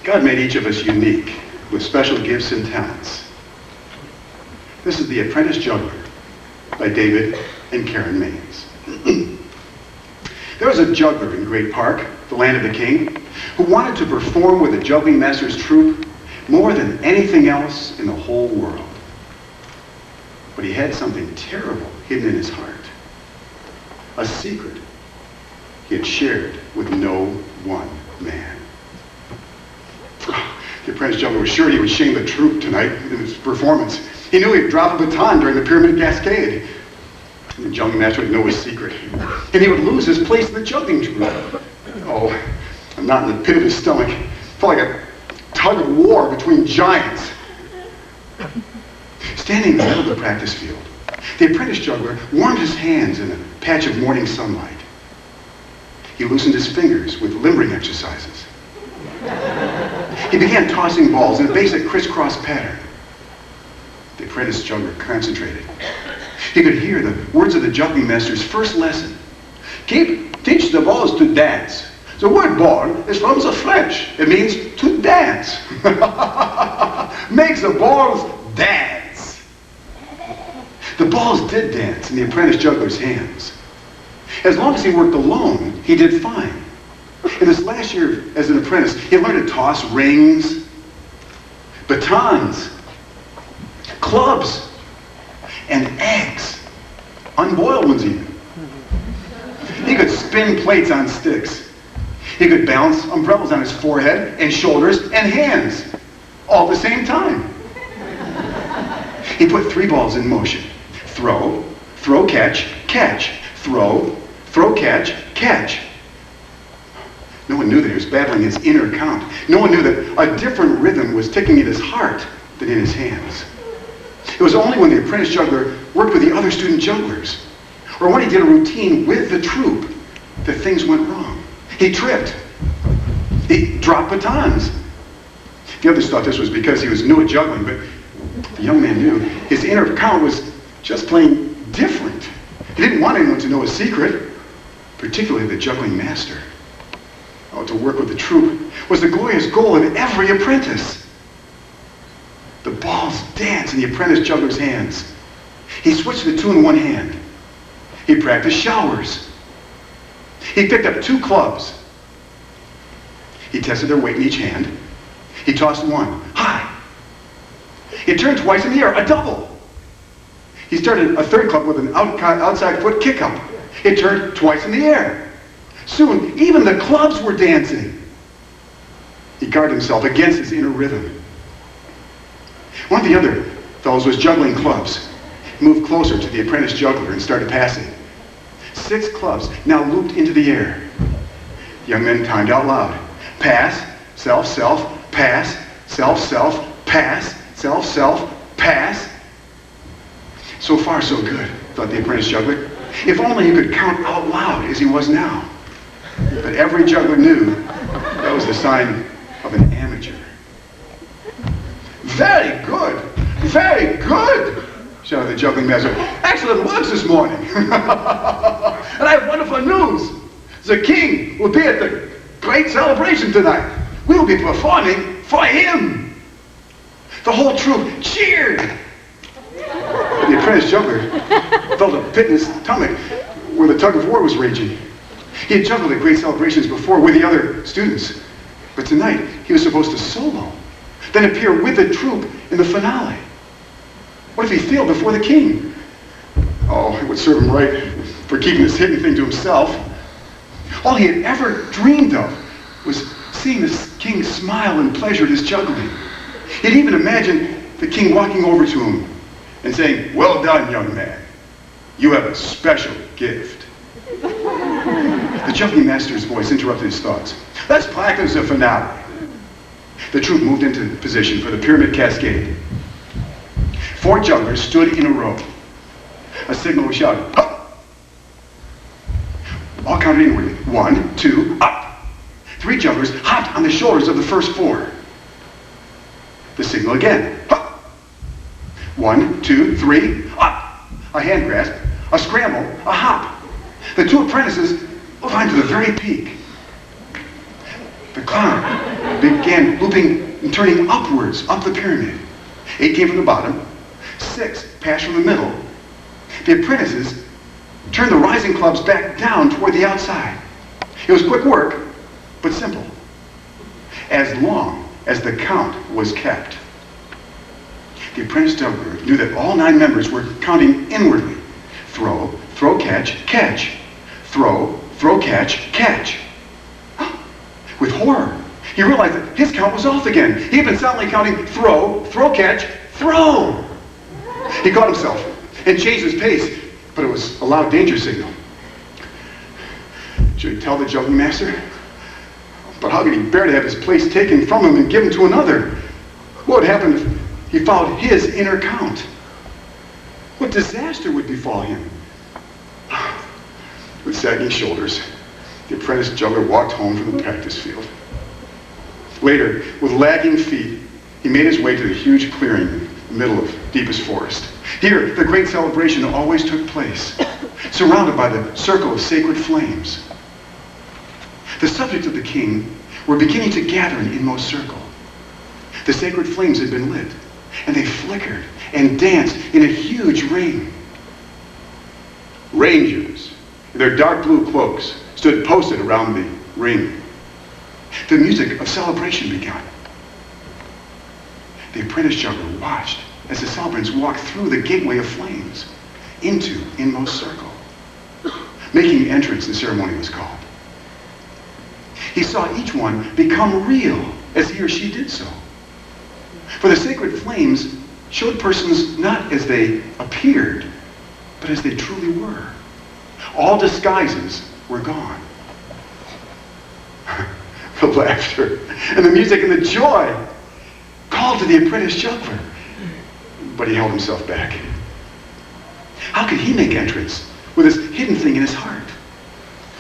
God made each of us unique, with special gifts and talents. This is The Apprentice Juggler by David and Karen Maines. There was a juggler in Great Park, the land of the king, who wanted to perform with the juggling master's troupe more than anything else in the whole world. But he had something terrible hidden in his heart. A secret he had shared with no one man. The apprentice juggler was sure he would shame the troupe tonight in his performance. He knew he'd drop a baton during the pyramid cascade. And the juggling master would know his secret. And he would lose his place in the juggling troupe. Oh, a knot in the pit of his stomach. Felt like a tug of war between giants. Standing in the middle of the practice field, the apprentice juggler warmed his hands in a patch of morning sunlight. He loosened his fingers with limbering exercises. He began tossing balls in a basic crisscross pattern. The apprentice juggler concentrated. He could hear the words of the juggling master's first lesson. Teach the balls to dance. The word ball is from the French. It means to dance. Make the balls dance. The balls did dance in the apprentice juggler's hands. As long as he worked alone, he did fine. In his last year as an apprentice, he learned to toss rings, batons, clubs, and eggs. Unboiled ones even. He could spin plates on sticks. He could balance umbrellas on his forehead and shoulders and hands, all at the same time. He put 3 balls in motion. Throw, throw, catch, catch. Throw, throw, catch, catch. No one knew that he was battling his inner count. No one knew that a different rhythm was ticking in his heart than in his hands. It was only when the apprentice juggler worked with the other student jugglers, or when he did a routine with the troupe, that things went wrong. He tripped. He dropped batons. The others thought this was because he was new at juggling, but the young man knew his inner count was just plain different. He didn't want anyone to know his secret, particularly the juggling master. Oh, to work with the troupe was the glorious goal of every apprentice. The balls danced in the apprentice juggler's hands. He switched the two in one hand. He practiced showers. He picked up 2 clubs. He tested their weight in each hand. He tossed one high. He turned twice in the air, a double. He started a 3rd club with an outside foot kick up. It turned twice in the air. Soon, even the clubs were dancing. He guarded himself against his inner rhythm. One of the other fellows was juggling clubs. He moved closer to the apprentice juggler and started passing. 6 clubs now looped into the air. The young men timed out loud. Pass, self, self, pass, self, self, pass, self, self, pass. So far, so good, thought the apprentice juggler. If only he could count out loud as he was now. But every juggler knew that was the sign of an amateur. Very good! Very good! Shouted the juggling master. Excellent works this morning! And I have wonderful news! The king will be at the great celebration tonight. We'll be performing for him! The whole troupe cheered! The apprentice juggler felt a pit in his stomach where the tug of war was raging. He had juggled at great celebrations before with the other students, but tonight he was supposed to solo, then appear with the troupe in the finale. What if he failed before the king? Oh, it would serve him right for keeping this hidden thing to himself. All he had ever dreamed of was seeing the king smile in pleasure at his juggling. He'd even imagined the king walking over to him and saying, "Well done, young man. You have a special gift." The juggling master's voice interrupted his thoughts. Let's practice the finale. The troupe moved into position for the pyramid cascade. 4 jugglers stood in a row. A signal was shouted, "Up!" All counted inwardly. 1, 2, up. 3 jugglers hopped on the shoulders of the first 4. The signal again. Up! 1, 2, 3, up. A hand grasp, a scramble, a hop. The 2 apprentices climbed to the very peak. The clown began looping and turning upwards, up the pyramid. 8 came from the bottom, 6 passed from the middle. The apprentices turned the rising clubs back down toward the outside. It was quick work, but simple, as long as the count was kept. The apprentice juggler knew that all 9 members were counting inwardly. Throw, throw, catch, catch. Throw, throw, catch, catch. With horror, he realized that his count was off again. He had been silently counting throw, throw, catch, throw. He caught himself and changed his pace, but it was a loud danger signal. Should he tell the juggling master? But how could he bear to have his place taken from him and given to another? What would happen if he followed his inner count? What disaster would befall him? With sagging shoulders, the apprentice juggler walked home from the practice field. Later, with lagging feet, he made his way to the huge clearing in the middle of deepest forest. Here, the great celebration always took place, surrounded by the circle of sacred flames. The subjects of the king were beginning to gather in the inmost circle. The sacred flames had been lit, and they flickered and danced in a huge ring. Rangers, in their dark blue cloaks, stood posted around the ring. The music of celebration began. The apprentice juggler watched as the celebrants walked through the gateway of flames into inmost circle. Making entrance, the ceremony was called. He saw each one become real as he or she did so. For the sacred flames showed persons not as they appeared, but as they truly were. All disguises were gone. The laughter and the music and the joy called to the apprentice juggler, but he held himself back. How could he make entrance with this hidden thing in his heart?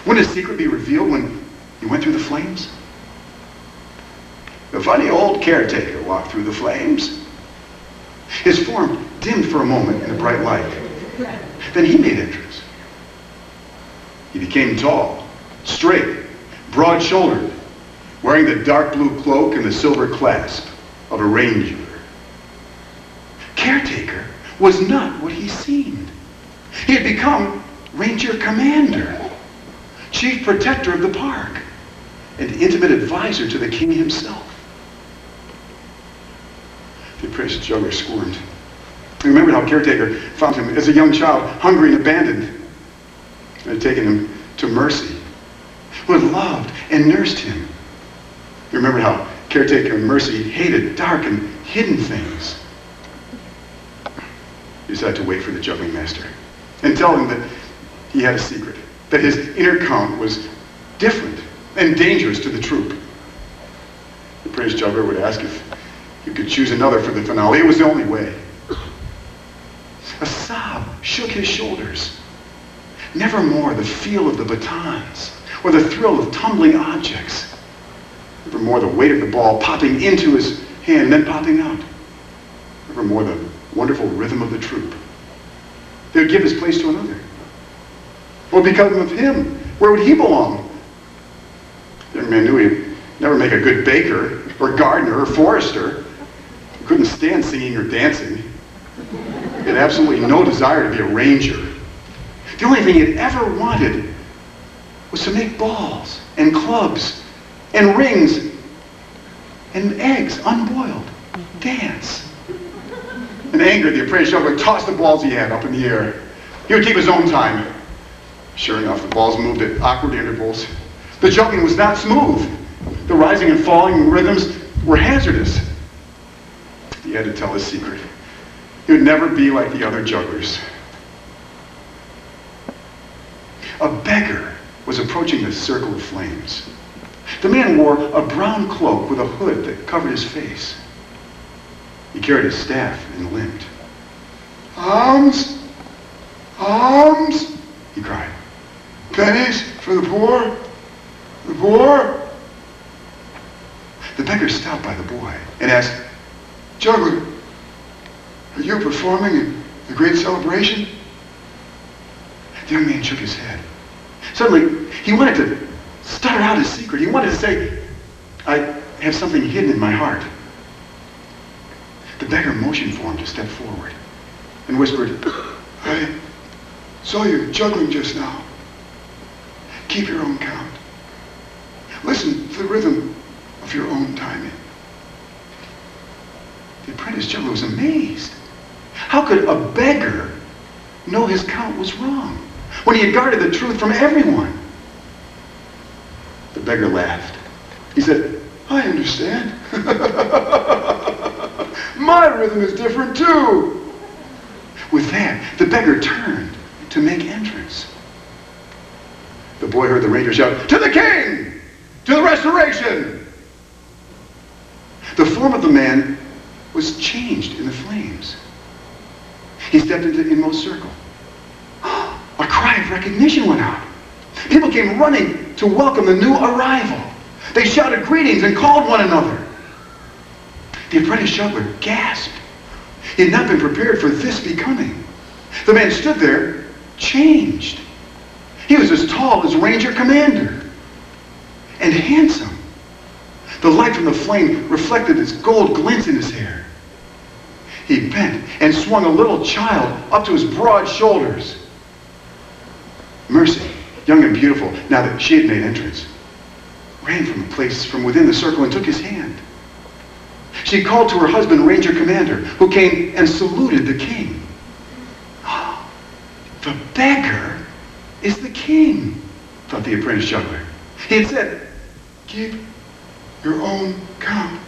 Wouldn't his secret be revealed when he went through the flames? The funny old caretaker walked through the flames. His form dimmed for a moment in the bright light. Then he made entrance. He became tall, straight, broad-shouldered, wearing the dark blue cloak and the silver clasp of a ranger. Caretaker was not what he seemed. He had become Ranger Commander, Chief Protector of the park, and intimate advisor to the king himself. The apprentice juggler squirmed. He remembered how Caretaker found him as a young child, hungry and abandoned, and had taken him to Mercy, who had loved and nursed him. He remembered how Caretaker and Mercy hated dark and hidden things. He decided to wait for the juggling master and tell him that he had a secret, that his inner count was different and dangerous to the troop. The apprentice juggler would ask if he could choose another for the finale. It was the only way. A sob shook his shoulders. Nevermore the feel of the batons or the thrill of tumbling objects. Nevermore the weight of the ball popping into his hand and then popping out. Nevermore the wonderful rhythm of the troop. They would give his place to another. What would become of him? Where would he belong? The young man knew he'd never make a good baker or gardener or forester. He couldn't stand singing or dancing. He had absolutely no desire to be a ranger. The only thing he'd ever wanted was to make balls and clubs and rings and eggs unboiled. Dance. In anger, the apprentice juggler tossed the balls he had up in the air. He would keep his own time. Sure enough, the balls moved at awkward intervals. The juggling was not smooth. The rising and falling rhythms were hazardous. He had to tell his secret. He would never be like the other jugglers. A beggar was approaching the circle of flames. The man wore a brown cloak with a hood that covered his face. He carried a staff and limped. "Alms! Alms!" he cried. "Pennies for the poor! The poor!" The beggar stopped by the boy and asked, "Juggler, are you performing in the great celebration?" The young man shook his head. Suddenly, he wanted to stutter out his secret. He wanted to say, have something hidden in my heart. The beggar motioned for him to step forward and whispered, I saw you juggling just now. Keep your own count. Listen to the rhythm of your own timing. The apprentice juggler was amazed. How could a beggar know his count was wrong when he had guarded the truth from everyone? The beggar laughed. He said, I understand. My rhythm is different too. With that, the beggar turned to make entrance. The boy heard the ranger shout, "To the king! To the restoration!" The form of the man was changed in the flames. He stepped into the inmost circle. A cry of recognition went out. People came running to welcome the new arrival. They shouted greetings and called one another. The apprentice juggler gasped. He had not been prepared for this becoming. The man stood there, changed. He was as tall as Ranger Commander and handsome. The light from the flame reflected its gold glints in his hair. He bent and swung a little child up to his broad shoulders. Mercy, young and beautiful, now that she had made entrance, ran from a place from within the circle and took his hand. She called to her husband, Ranger Commander, who came and saluted the king. The beggar is the king, thought the apprentice juggler. He had said, keep your own count.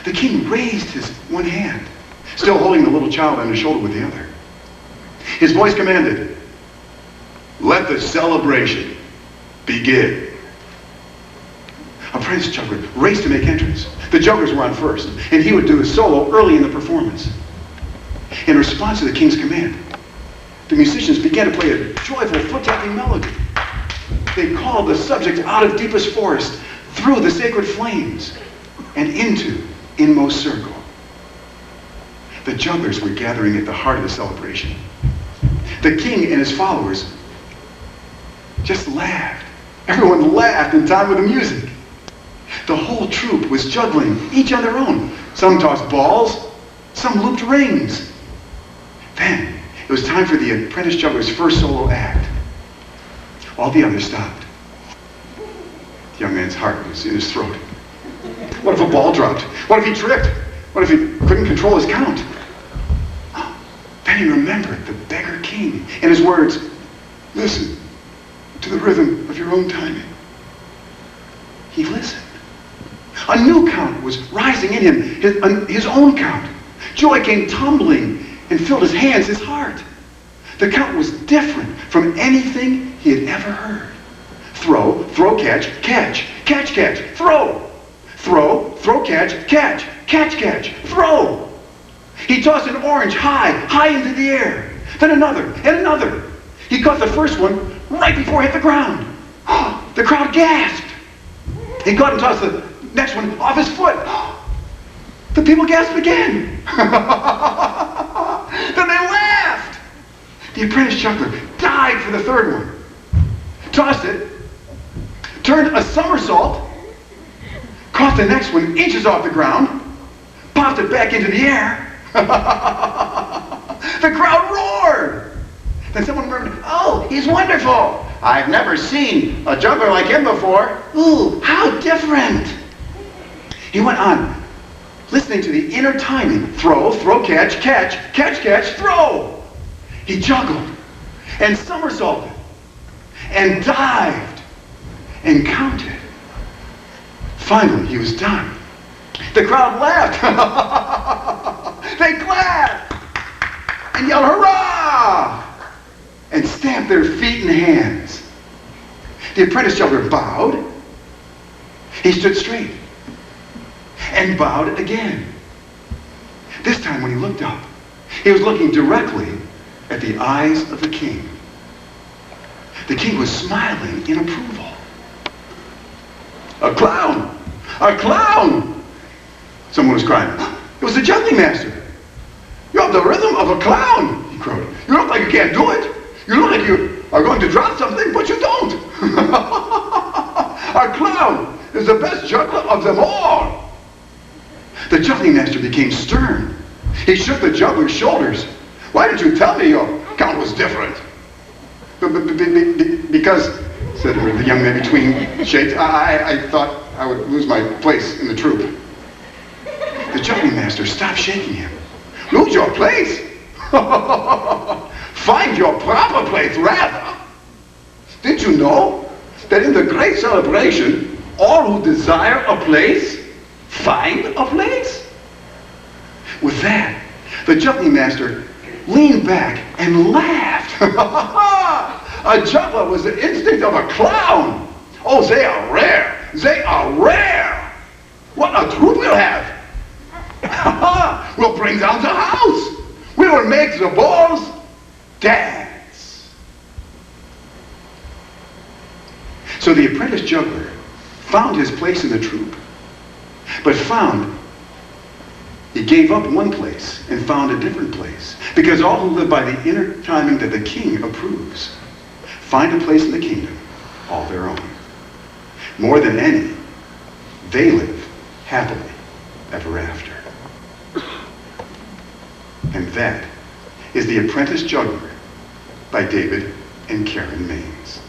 The king raised his one hand, still holding the little child on his shoulder with the other. His voice commanded, "Let the celebration begin." Apprentice juggler raced to make entrance. The jugglers were on first, and he would do his solo early in the performance. In response to the king's command, the musicians began to play a joyful foot-tapping melody. They called the subject out of deepest forest, through the sacred flames, and into inmost circle. The jugglers were gathering at the heart of the celebration. The king and his followers just laughed. Everyone laughed in time with the music. The whole troupe was juggling, each on their own. Some tossed balls, some looped rings. Then it was time for the apprentice juggler's first solo act. All the others stopped. The young man's heart was in his throat. What if a ball dropped? What if he tripped? What if he couldn't control his count? Then he remembered the beggar king and his words, "Listen to the rhythm of your own timing." He listened. A new count was rising in him, his own count. Joy came tumbling and filled his hands, his heart. The count was different from anything he had ever heard. Throw, throw, catch, catch, catch, catch, throw. Throw, throw, catch, catch, catch, catch, throw. He tossed an orange high into the air. Then another and another. He caught the first one right before it hit the ground. The crowd gasped. He caught and tossed the next one off his foot. The people gasped again. Then they laughed. The apprentice juggler dived for the third one, tossed it, turned a somersault, caught the next one inches off the ground, popped it back into the air. The crowd roared. Then someone murmured, "Oh, he's wonderful. I've never seen a juggler like him before. Ooh, how different." He went on, listening to the inner timing. Throw, throw, catch, catch, catch, catch, throw. He juggled and somersaulted and dived and counted. Finally, he was done. The crowd laughed. They clapped and yelled, "Hurrah!" and stamped their feet and hands. The apprentice juggler bowed. He stood straight and bowed again. This time when he looked up, he was looking directly at the eyes of the king. The king was smiling in approval. "A clown! A clown!" Someone was crying. It was the juggling master. "You have the rhythm of a clown," he crowed. "You look like you can't do it. You look like you are going to drop something, but you don't." "A clown! is the best juggler of them all. The juggling master became stern. He shook the juggler's shoulders. Why did you tell me your count was different? Because, said the young man between shakes, I thought I would lose my place in the troupe. The juggling master stopped shaking him. Lose your place? Find your proper place, rather. Did you know that in the great celebration, all who desire a place find a place? With that, the juggling master leaned back and laughed. A juggler was the instinct of a clown. Oh, they are rare. They are rare. What a troupe we'll have. We'll bring down the house. We will make the balls dance. So the apprentice juggler found his place in the troupe, but he gave up one place and found a different place, because all who live by the inner timing that the king approves find a place in the kingdom all their own. More than any, they live happily ever after. And that is The Apprentice Juggler by David and Karen Maines.